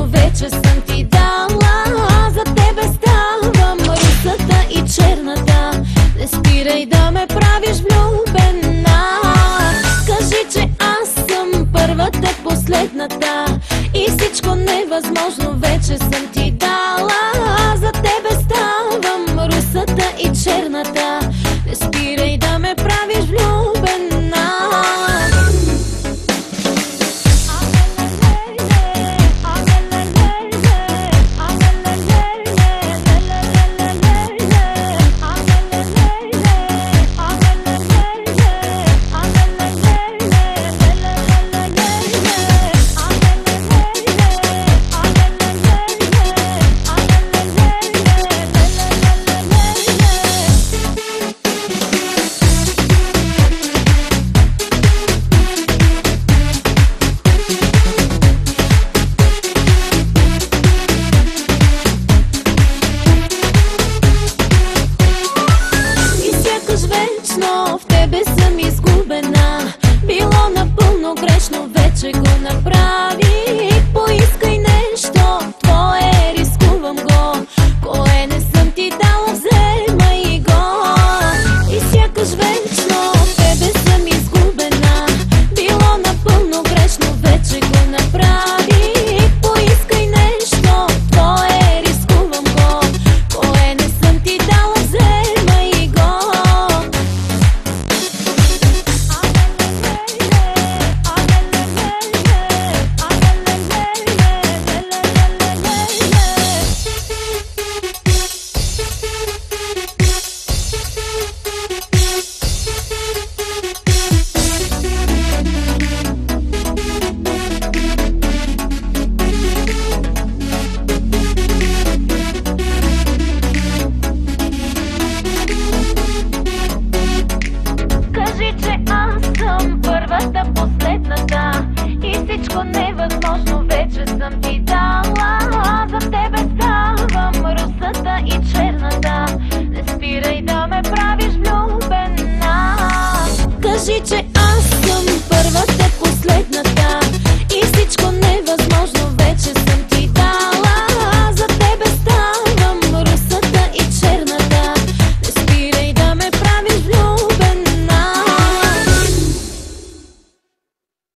невъзможно вече съм ти дала. За тебе ставам русата и черната. Не спирай да ме правиш влюбена. Кажи, че аз съм първата, последната и всичко невъзможно вече съм ти дала. За тебе ставам русата и черната. Не спирай да ме правиш влюбена. В тебе съм изгубена. Било напълно грешно, вече го направих. Поискай нещо твое, рискувам го. Кое не съм ти дала, вземай го. И сякаш вечно в тебе съм изгубена. Било напълно грешно, вече го направих. Поискай нещо твое, рискувам го. Кое не съм ти дала, вземай го. Първата, последната и всичко невъзможно вече съм ти дала. За тебе ставам русата и черната. Не спирай да ме правиш влюбена. Кажи, че